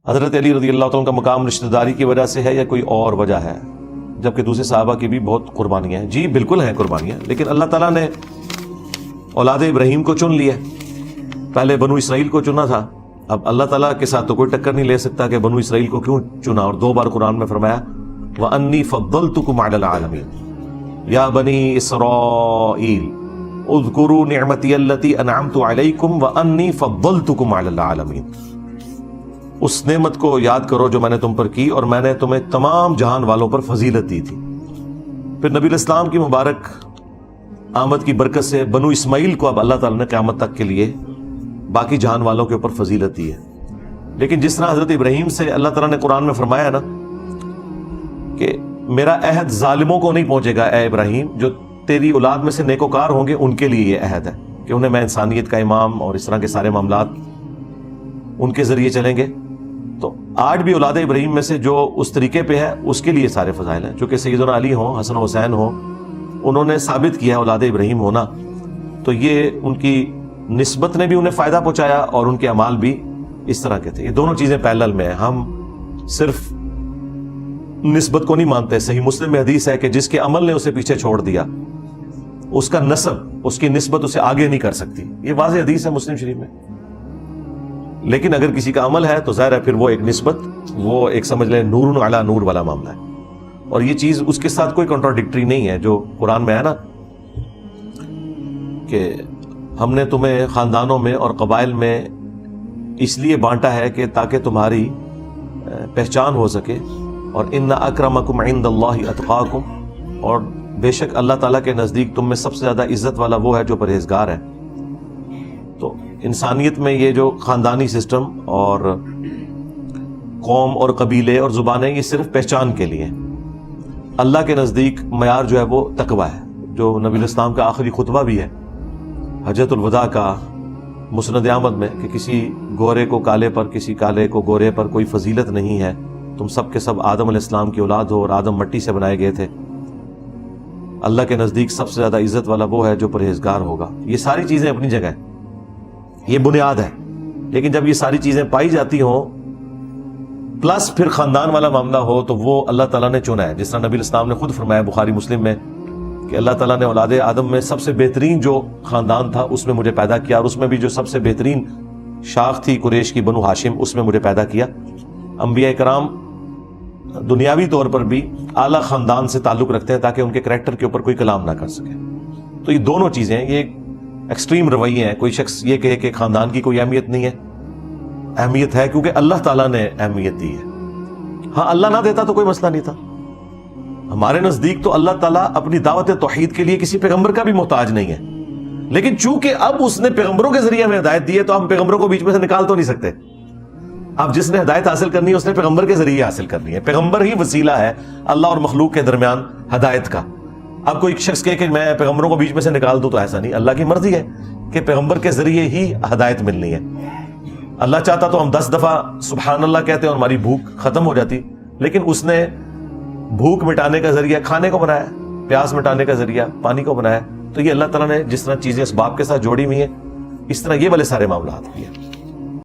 حضرت علی رضی اللہ تعالیٰ کا مقام رشتہ داری کی وجہ سے ہے یا کوئی اور وجہ ہے؟ جبکہ دوسرے صحابہ کی بھی بہت قربانیاں ہیں. جی بالکل ہیں قربانیاں، لیکن اللہ تعالیٰ نے اولاد ابراہیم کو چن لیا. پہلے بنو اسرائیل کو چنا تھا، اب اللہ تعالیٰ کے ساتھ تو کوئی ٹکر نہیں لے سکتا کہ بنو اسرائیل کو کیوں چنا، اور 2 بار قرآن میں فرمایا وَأَنِّي فَضَّلْتُكُمْ عَلَى الْعَالَمِينَ یا بنی اسرائیل اذکروا نعمتی التی انعمت علیکم وانی فضلتکم علی العالمین. اس نعمت کو یاد کرو جو میں نے تم پر کی اور میں نے تمہیں تمام جہان والوں پر فضیلت دی تھی. پھر نبی الاسلام کی مبارک آمد کی برکت سے بنو اسماعیل کو اب اللہ تعالیٰ نے قیامت تک کے لیے باقی جہان والوں کے اوپر فضیلت دی ہے. لیکن جس طرح حضرت ابراہیم سے اللہ تعالیٰ نے قرآن میں فرمایا نا کہ میرا عہد ظالموں کو نہیں پہنچے گا اے ابراہیم، جو تیری اولاد میں سے نیکوکار ہوں گے ان کے لیے یہ عہد ہے کہ انہیں میں انسانیت کا امام اور اس طرح کے سارے معاملات ان کے ذریعے چلیں گے. تو آج بھی اولاد ابراہیم میں سے جو اس طریقے پہ ہے اس کے لیے سارے فضائل ہیں. چونکہ سیدنا علی ہوں، حسن حسین ہوں، انہوں نے ثابت کیا اولاد ابراہیم ہونا، تو یہ ان کی نسبت نے بھی انہیں فائدہ پہنچایا اور ان کے اعمال بھی اس طرح کے تھے. یہ دونوں چیزیں پیرلل میں ہیں. ہم صرف نسبت کو نہیں مانتے. صحیح مسلم میں حدیث ہے کہ جس کے عمل نے اسے پیچھے چھوڑ دیا اس کا نسب، اس کی نسبت اسے آگے نہیں کر سکتی. یہ واضح حدیث ہے مسلم شریف میں. لیکن اگر کسی کا عمل ہے تو ظاہر ہے پھر وہ ایک نسبت، وہ ایک سمجھ لیں نور علی نور والا معاملہ ہے. اور یہ چیز اس کے ساتھ کوئی کنٹراڈکٹری نہیں ہے جو قرآن میں ہے نا کہ ہم نے تمہیں خاندانوں میں اور قبائل میں اس لیے بانٹا ہے کہ تاکہ تمہاری پہچان ہو سکے. اور ان اکرمکم عند اللہ اتقاکم، اور بے شک اللہ تعالیٰ کے نزدیک تم میں سب سے زیادہ عزت والا وہ ہے جو پرہیزگار ہے. تو انسانیت میں یہ جو خاندانی سسٹم اور قوم اور قبیلے اور زبانیں یہ صرف پہچان کے لیے. اللہ کے نزدیک معیار جو ہے وہ تقویٰ ہے، جو نبی الاسلام کا آخری خطبہ بھی ہے حجۃ الوداع کا مسند احمد میں کہ کسی گورے کو کالے پر، کسی کالے کو گورے پر کوئی فضیلت نہیں ہے. تم سب کے سب آدم علیہ السلام کی اولاد ہو اور آدم مٹی سے بنائے گئے تھے. اللہ کے نزدیک سب سے زیادہ عزت والا وہ ہے جو پرہیزگار ہوگا. یہ ساری چیزیں اپنی جگہ ہیں، یہ بنیاد ہے. لیکن جب یہ ساری چیزیں پائی جاتی ہوں پلس پھر خاندان والا معاملہ ہو تو وہ اللہ تعالیٰ نے چنا ہے. جس طرح نبی الاسلام نے خود فرمایا بخاری مسلم میں کہ اللہ تعالیٰ نے اولاد آدم میں سب سے بہترین جو خاندان تھا اس میں مجھے پیدا کیا، اور اس میں بھی جو سب سے بہترین شاخ تھی قریش کی بنو ہاشم، اس میں مجھے پیدا کیا. انبیاء کرام دنیاوی طور پر بھی اعلیٰ خاندان سے تعلق رکھتے ہیں تاکہ ان کے کریکٹر کے اوپر کوئی کلام نہ کر سکے. تو یہ دونوں چیزیں ہیں، یہ ایکسٹریم رویے ہیں. کوئی شخص یہ کہے کہ خاندان کی کوئی اہمیت نہیں ہے، اہمیت ہے کیونکہ اللہ تعالیٰ نے اہمیت دی ہے. ہاں اللہ نہ دیتا تو کوئی مسئلہ نہیں تھا. ہمارے نزدیک تو اللہ تعالیٰ اپنی دعوت توحید کے لیے کسی پیغمبر کا بھی محتاج نہیں ہے. لیکن چونکہ اب اس نے پیغمبروں کے ذریعے ہمیں ہدایت دی ہے تو ہم پیغمبروں کو بیچ میں سے نکال تو نہیں سکتے. اب جس نے ہدایت حاصل کرنی ہے اس نے پیغمبر کے ذریعے حاصل کرنی ہے. پیغمبر ہی وسیلہ ہے اللہ اور مخلوق کے درمیان ہدایت کا. اب کوئی شخص کہے کہ میں پیغمبروں کو بیچ میں سے نکال دوں تو ایسا نہیں. اللہ کی مرضی ہے کہ پیغمبر کے ذریعے ہی ہدایت ملنی ہے. اللہ چاہتا تو ہم 10 دفعہ سبحان اللہ کہتے اور ہماری بھوک ختم ہو جاتی. لیکن اس نے بھوک مٹانے کا ذریعہ کھانے کو بنایا، پیاس مٹانے کا ذریعہ پانی کو بنایا. تو یہ اللہ تعالیٰ نے جس طرح چیزیں اسباب کے ساتھ جوڑی ہوئی ہیں اس طرح یہ والے سارے معاملات بھی ہیں.